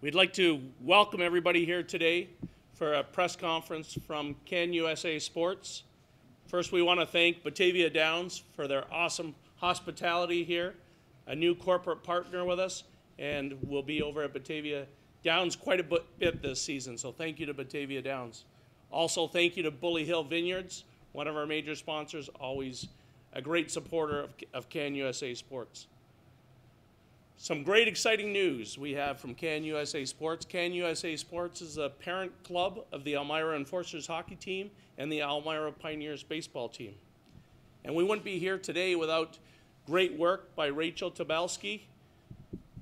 We'd like to welcome everybody here today for a press conference from Can USA Sports. First, we want to thank Batavia Downs for their awesome hospitality here, a new corporate partner with us, and we'll be over at Batavia Downs quite a bit this season, so thank you to Batavia Downs. Also, thank you to Bully Hill Vineyards, one of our major sponsors, always a great supporter of Can USA Sports. Some great exciting news we have from Can USA Sports. Can USA Sports is a parent club of the Elmira Enforcers hockey team and the Elmira Pioneers baseball team. And we wouldn't be here today without great work by Rachel Tavalsky.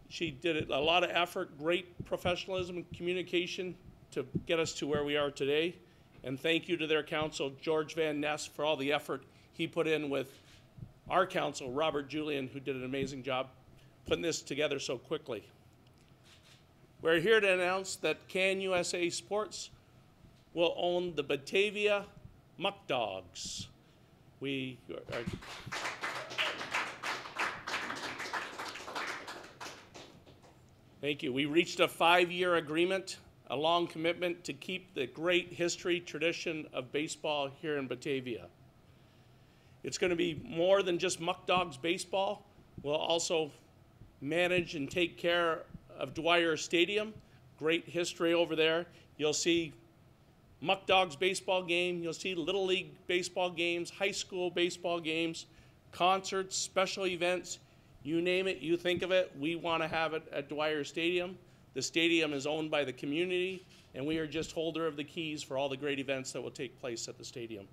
She did a lot of effort, great professionalism and communication to get us to where we are today. And thank you to their counsel, George Van Ness, for all the effort he put in with our counsel, Robert Julian, who did an amazing job putting this together so quickly. We're here to announce that Can USA Sports will own the Batavia Muck Dogs. Thank you. We reached a 5-year agreement, a long commitment to keep the great history, tradition of baseball here in Batavia. It's going to be more than just Muck Dogs baseball. We'll also manage and take care of Dwyer Stadium. Great history over there. You'll see Muck Dogs baseball game. You'll see Little League baseball games, high school baseball games, concerts, special events. You name it, you think of it, we want to have it at Dwyer Stadium. The stadium is owned by the community, and we are just holder of the keys for all the great events that will take place at the stadium.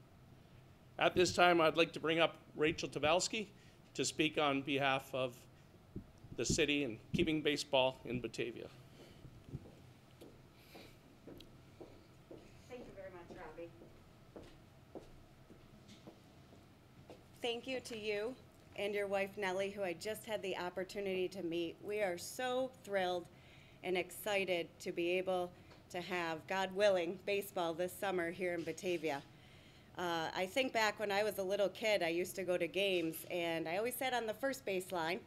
At this time, I'd like to bring up Rachel Tavalsky to speak on behalf of the city and keeping baseball in Batavia. Thank you very much, Robbie. Thank you to you and your wife, Nellie, who I just had the opportunity to meet. We are so thrilled and excited to be able to have, God willing, baseball this summer here in Batavia. I think back when I was a little kid, I used to go to games, and I always sat on the first base line.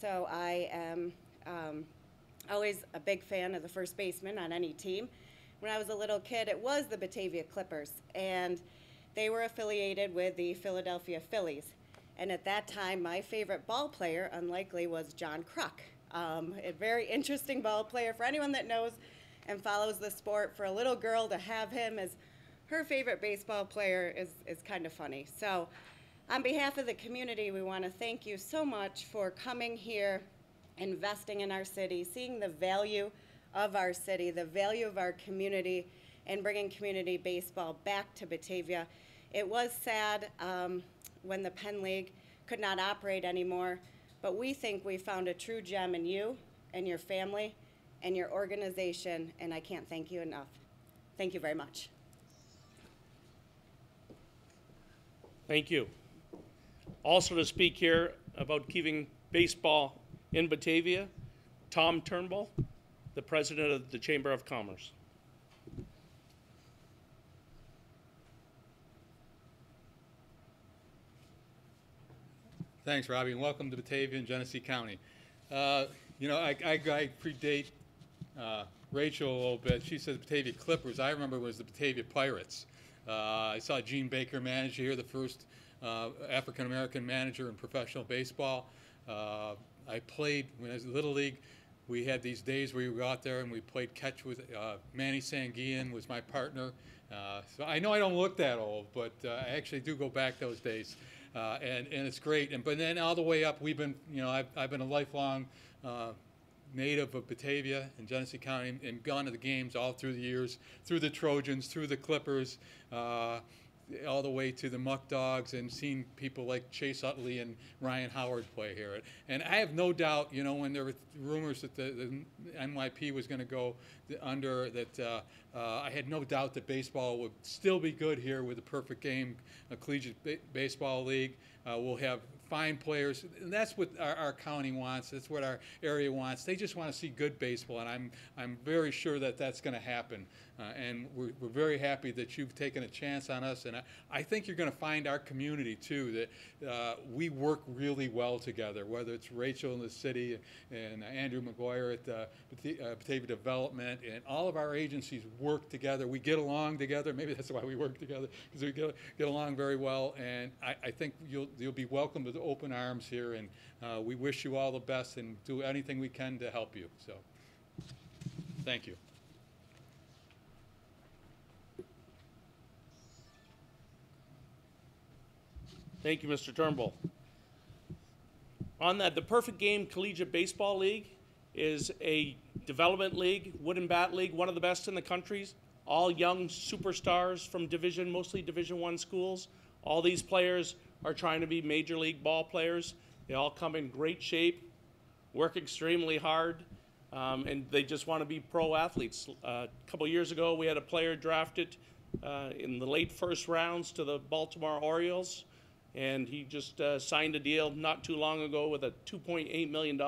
So I am always a big fan of the first baseman on any team. When I was a little kid, it was the Batavia Clippers, and they were affiliated with the Philadelphia Phillies. And at that time, my favorite ball player, unlikely, was John Kruk. A very interesting ball player. For anyone that knows and follows the sport, for a little girl to have him as her favorite baseball player is kind of funny. So on behalf of the community, we want to thank you so much for coming here, investing in our city, seeing the value of our city, the value of our community, and bringing community baseball back to Batavia. It was sad when the Penn League could not operate anymore, but we think we found a true gem in you and your family and your organization, and I can't thank you enough. Thank you very much. Thank you. Also to speak here about keeping baseball in Batavia, Tom Turnbull, the president of the Chamber of Commerce. Thanks, Robbie, and welcome to Batavia and Genesee County. You know, I predate Rachel a little bit. She says Batavia Clippers. I remember it was the Batavia Pirates. I saw Gene Baker manage here, the first African-American manager in professional baseball. I played, when I was in Little League, we had these days where you go out there and we played catch with Manny Sanguian was my partner. So I know I don't look that old, but I actually do go back those days. And it's great. But then all the way up, we've been, you know, I've been a lifelong native of Batavia and Genesee County and gone to the games all through the years, through the Trojans, through the Clippers, all the way to the Muck Dogs, and seen people like Chase Utley and Ryan Howard play here. And I have no doubt, you know, when there were rumors that the NYP was going to go under, that I had no doubt that baseball would still be good here with a perfect game, a collegiate baseball league. We'll have fine players, and that's what our county wants. That's what our area wants. They just want to see good baseball, and I'm very sure that that's going to happen. And we're very happy that you've taken a chance on us, and I think you're going to find our community too, that we work really well together, whether it's Rachel in the city and Andrew McGuire at Batavia Development, and all of our agencies work together. We get along together. Maybe that's why we work together, because we get along very well, and I think you'll be welcome with open arms here, and we wish you all the best and do anything we can to help you. So, thank you. Thank you, Mr. Turnbull. On that, the Perfect Game Collegiate Baseball League is a development league, wooden bat league, one of the best in the country. All young superstars from mostly Division I schools. All these players are trying to be major league ball players. They all come in great shape, work extremely hard, and they just want to be pro athletes. A couple years ago, we had a player drafted in the late first rounds to the Baltimore Orioles, and he just signed a deal not too long ago with a $2.8 million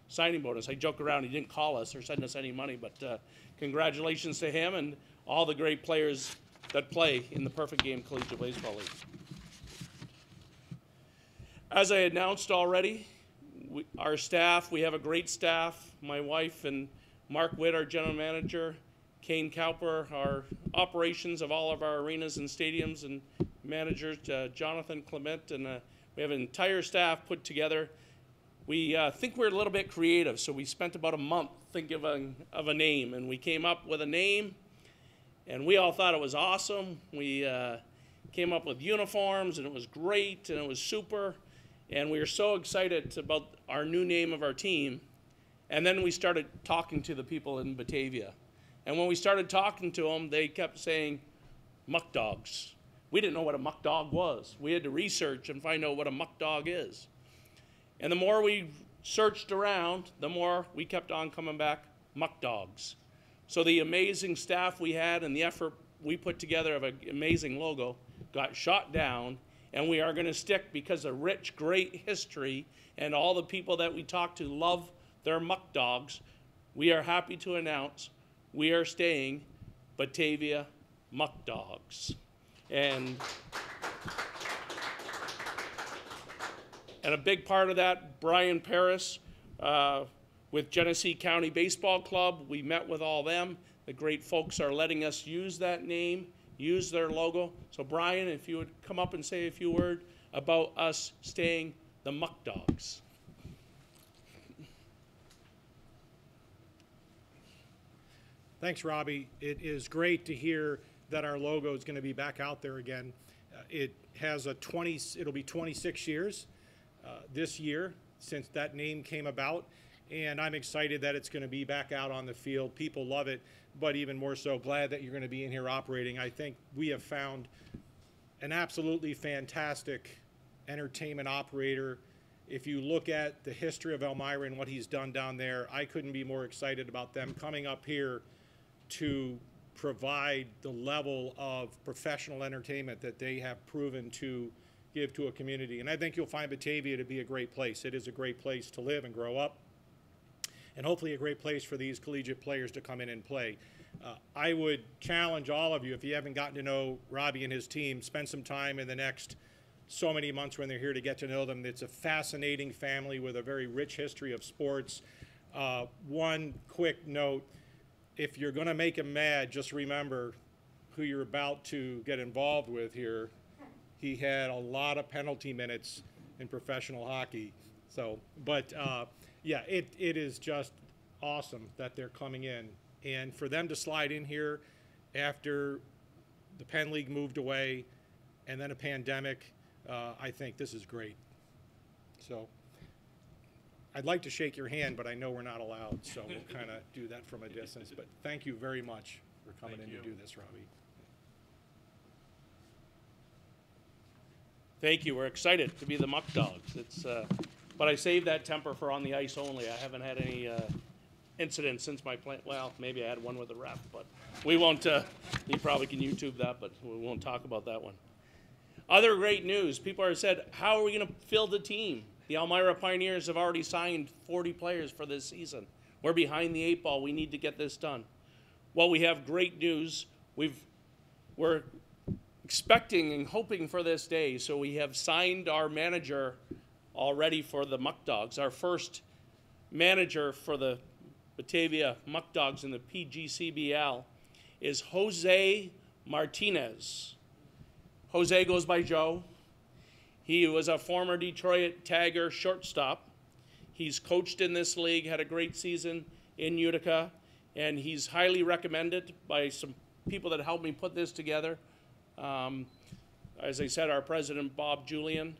signing bonus. I joke around, he didn't call us or send us any money, but congratulations to him and all the great players that play in the Perfect Game Collegiate Baseball League. As I announced already, our staff, we have a great staff. My wife and Mark Witt, our general manager, Kane Cowper, our operations of all of our arenas and stadiums, and managers, Jonathan Clement, and we have an entire staff put together. We think we're a little bit creative, so we spent about a month thinking of a name, and we came up with a name, and we all thought it was awesome. We came up with uniforms, and it was great, and it was super, and we were so excited about our new name of our team. And then we started talking to the people in Batavia. And when we started talking to them, they kept saying, muck dogs. We didn't know what a muck dog was. We had to research and find out what a muck dog is. And the more we searched around, the more we kept on coming back, muck dogs. So the amazing staff we had and the effort we put together of an amazing logo got shot down, and we are going to stick because of rich, great history, and all the people that we talk to love their muck dogs. We are happy to announce we are staying Batavia Muck Dogs. And a big part of that, Brian Paris with Genesee County Baseball Club, we met with all them. The great folks are letting us use that name, use their logo. So Brian, if you would come up and say a few words about us staying the Muck Dogs. Thanks, Robbie. It is great to hear that our logo is going to be back out there again. It has it'll be 26 years this year since that name came about, and I'm excited that it's going to be back out on the field. People love it, but even more so, glad that you're going to be in here operating. I think we have found an absolutely fantastic entertainment operator. If you look at the history of Elmira and what he's done down there, I couldn't be more excited about them coming up here to provide the level of professional entertainment that they have proven to give to a community. And I think you'll find Batavia to be a great place. It is a great place to live and grow up, and hopefully a great place for these collegiate players to come in and play. I would challenge all of you, if you haven't gotten to know Robbie and his team, spend some time in the next so many months when they're here to get to know them. It's a fascinating family with a very rich history of sports. One quick note, if you're going to make him mad, just remember who you're about to get involved with here. He had a lot of penalty minutes in professional hockey. So, but yeah, it is just awesome that they're coming in. And for them to slide in here after the Penn League moved away and then a pandemic, I think this is great. So I'd like to shake your hand, but I know we're not allowed, so we'll kind of do that from a distance. But thank you very much for coming in to do this, Robbie. Thank you. We're excited to be the Muck Dogs. But I saved that temper for on the ice only. I haven't had any incidents since my play. Well, maybe I had one with the ref, but we won't. You probably can YouTube that, but we won't talk about that one. Other great news, people have said, how are we going to fill the team? The Elmira Pioneers have already signed 40 players for this season. We're behind the 8 ball. We need to get this done. Well, we have great news. We're expecting and hoping for this day, so we have signed our manager already for the Muck Dogs. Our first manager for the Batavia Muck Dogs in the PGCBL is Jose Martinez. Jose goes by Joe. He was a former Detroit Tiger shortstop. He's coached in this league, had a great season in Utica, and he's highly recommended by some people that helped me put this together. As I said, our president, Bob Julian,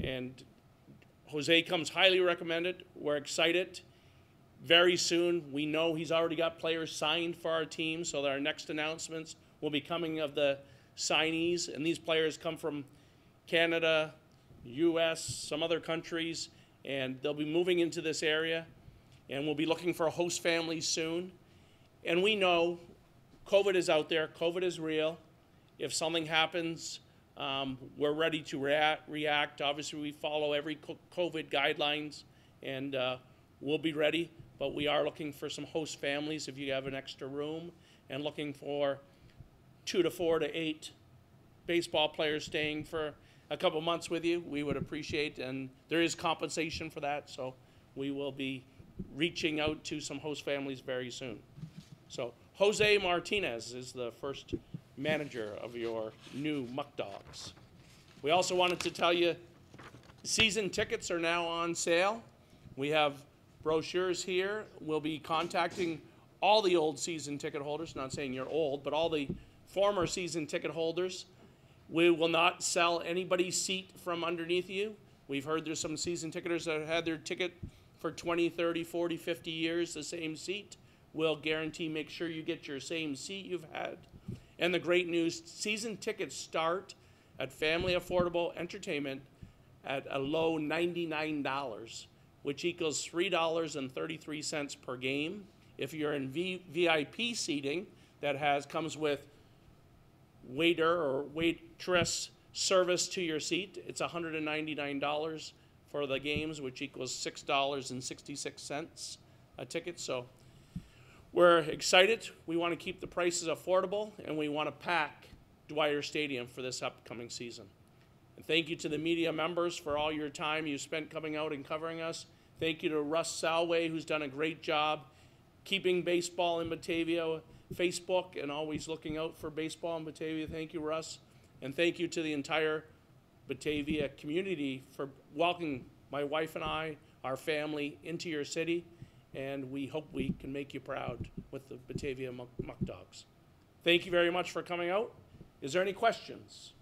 and Jose comes highly recommended. We're excited. Very soon, we know he's already got players signed for our team, so that our next announcements will be coming of the signees, and these players come from Canada, U.S., some other countries, and they'll be moving into this area, and we'll be looking for host families soon. And we know COVID is out there. COVID is real. If something happens, we're ready to react. Obviously, we follow every COVID guidelines, and we'll be ready. But we are looking for some host families if you have an extra room, and looking for 2 to 4 to 8 baseball players staying for a couple months with you. We would appreciate, and there is compensation for that, so we will be reaching out to some host families very soon. So Jose Martinez is the first manager of your new Muck Dogs. We also wanted to tell you season tickets are now on sale. We have brochures here. We'll be contacting all the old season ticket holders, not saying you're old, but all the former season ticket holders. We will not sell anybody's seat from underneath you. We've heard there's some season ticketers that have had their ticket for 20, 30, 40, 50 years, the same seat. We'll guarantee make sure you get your same seat you've had. And the great news, season tickets start at family affordable entertainment at a low $99, which equals $3.33 per game. If you're in VIP seating, that comes with waiter or waitress service to your seat, it's $199 for the games, which equals $6.66 a ticket. So we're excited. We want to keep the prices affordable, and we want to pack Dwyer Stadium for this upcoming season. And thank you to the media members for all your time you spent coming out and covering us. Thank you to Russ Salway, who's done a great job keeping baseball in Batavia, Facebook, and always looking out for baseball in Batavia. Thank you, Russ. And thank you to the entire Batavia community for welcoming my wife and I, our family, into your city. And we hope we can make you proud with the Batavia Muck Dogs. Thank you very much for coming out. Is there any questions?